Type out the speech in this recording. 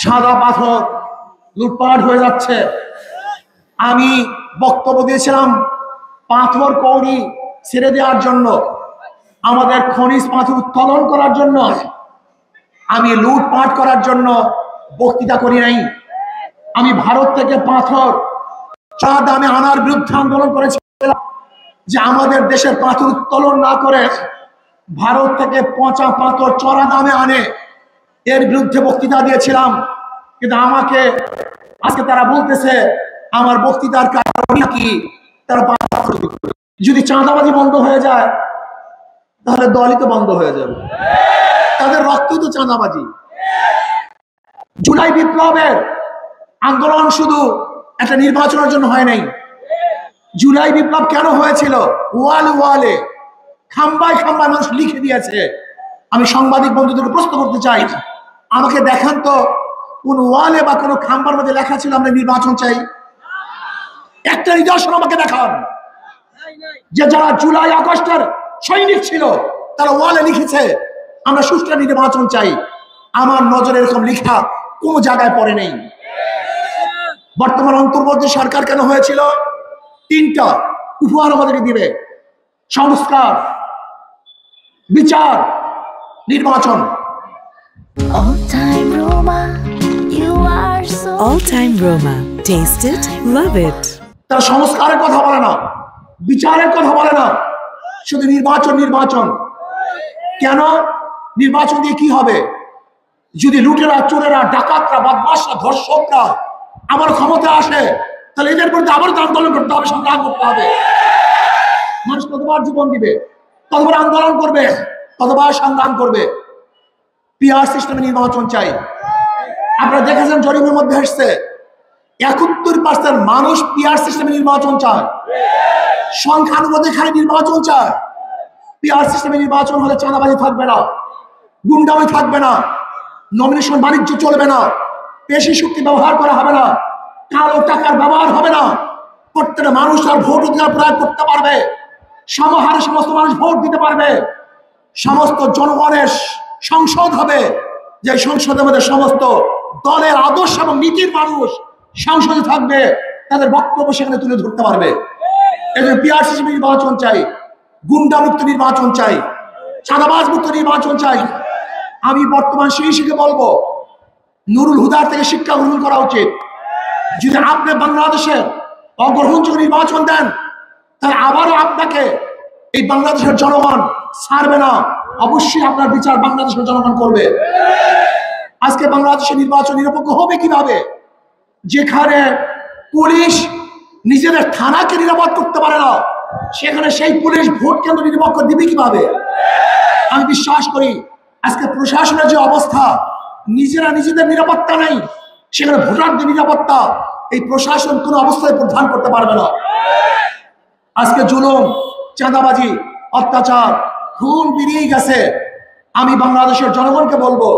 সাদা পাথর লুটপাট হয়ে যাচ্ছে। আমি বক্তব্য দিয়েছিলাম পাথর কৌড়ি ছেড়ে দেওয়ার জন্য, আমাদের খনিজ পাথর উত্তোলন করার জন্য। আমি লুটপাট করার জন্য বক্তৃতা করি নাই। আমি ভারত থেকে পাথর চা দামে আনার বিরুদ্ধে আন্দোলন করেছিলাম, যে আমাদের দেশের পাথর উত্তোলন না করে ভারত থেকে পচা পাথর চড়া দামে আনে, এর বিরুদ্ধে বক্তৃতা দিয়েছিলাম। কিন্তু আমাকে আজকে তারা বলতেছে আমার বক্তৃতার কারণ কি তারা যদি চাঁদাবাজি বন্ধ হয়ে যায় তাহলে দলই তো বন্ধ হয়ে যাবে, তাদের রক্তই তো চাঁদাবাজি। জুলাই বিপ্লবের আন্দোলন শুধু একটা নির্বাচনের জন্য হয় নাই। জুলাই বিপ্লব কেন হয়েছিল? ওয়ালে ওয়ালে খাম্বায় খাম্বায় মানুষ লিখে দিয়েছে। আমি সাংবাদিক বন্ধুদেরকে প্রশ্ন করতে চাই, আমাকে দেখান তো কোন ওয়ালে বা কোন খাম্বার মধ্যে লেখা ছিল আমরা নির্বাচন চাই? একটা নিদর্শন আমাকে দেখান যে যারা জুলাই আগস্টের সৈনিক ছিল তারা ওয়ালে লিখেছে আমরা সুষ্ঠু নির্বাচন চাই। আমার নজরে এরকম লেখা কোন জায়গায় পড়ে নেই। বর্তমান অন্তর্বর্তী সরকার কেন হয়েছিল? তিনটা উপহার আমাদেরকে দিবে: সংস্কার, বিচার, নির্বাচন। All time Roma, you are so All time Roma. Taste it, love it. তারা সংস্কারের কথা বলে না, বিচারের কথা বলে না, শুধু নির্বাচন নির্বাচন। কেন? নির্বাচন দিয়ে কি হবে? যদি লুটেরা, চোরেরা, ডাকাতরা, বদমাশরা, ধর্ষকরা আবার ক্ষমতা আসে তাহলে এদের বিরুদ্ধে আবার আন্দোলন করতে হবে, সংগ্রাম করতে হবে। মানুষ কতবার জীবন দিবে, কতবার আন্দোলন করবে, কতবার সংগ্রাম করবে। পিআর সিস্টেমে নির্বাচন চাই। আপনারা দেখেছেন জরিপের মধ্যে এসছে 71% মানুষ পিআর সিস্টেমে নির্বাচন চায়। সংখ্যানুপাতিক নির্বাচন চায়। পিআর সিস্টেমে নির্বাচন হলে চাঁদাবাজি থাকবে না, গুন্ডামি থাকবে না, নমিনেশন বাণিজ্য চলবে না, পেশি শক্তি ব্যবহার করা হবে না, কালো টাকার ব্যবহার হবে না। প্রত্যেকটা মানুষ তার ভোট অধিকার প্রয়োগ করতে পারবে, সমহারে সমস্ত মানুষ ভোট দিতে পারবে। সমস্ত জনগণের সংসদ হবে, যে সংসদের মধ্যে সমস্ত দলের আদর্শ এবং নীতির মানুষ সংসদে থাকবে, তাদের বক্তব্য সেখানে তুলে ধরতে পারবে। এজন্য পিআর সিস্টেমে নির্বাচন চাই, গুন্ডামুক্ত নির্বাচন চাই, চাঁদাবাজ মুক্ত নির্বাচন চাই। আমি বর্তমান শিশুকে বলবো নুরুল হুদার থেকে শিক্ষা গ্রহণ করা উচিত। যদি আপনি বাংলাদেশের অগ্রহণযোগ্য নির্বাচন দেন তাহলে আবারও আপনাকে এই বাংলাদেশের জনগণ ছাড়বে না। অবশ্যই আপনার বিচার বাংলাদেশের জনগণ করবে। আজকে বাংলাদেশের নির্বাচন নিরপেক্ষ হবে কিভাবে? যেখানে পুলিশ নিজেদের থানাকে নিরাপদ করতে পারে না, সেখানে সেই পুলিশ ভোট কেন্দ্র নিরপেক্ষ দিবে কিভাবে? আমি বিশ্বাস করি আজকে প্রশাসনের যে অবস্থা, নিজেরা নিজেদের নিরাপত্তা নেই, সেখানে ভোটারদের নিরাপত্তা এই প্রশাসন কোনো অবস্থায় প্রদান করতে পারবে না। আজকে জুলুম, চাঁদাবাজি, অত্যাচার, খুন বেরিয়ে গেছে। আমি বাংলাদেশের জনগণকে বলবো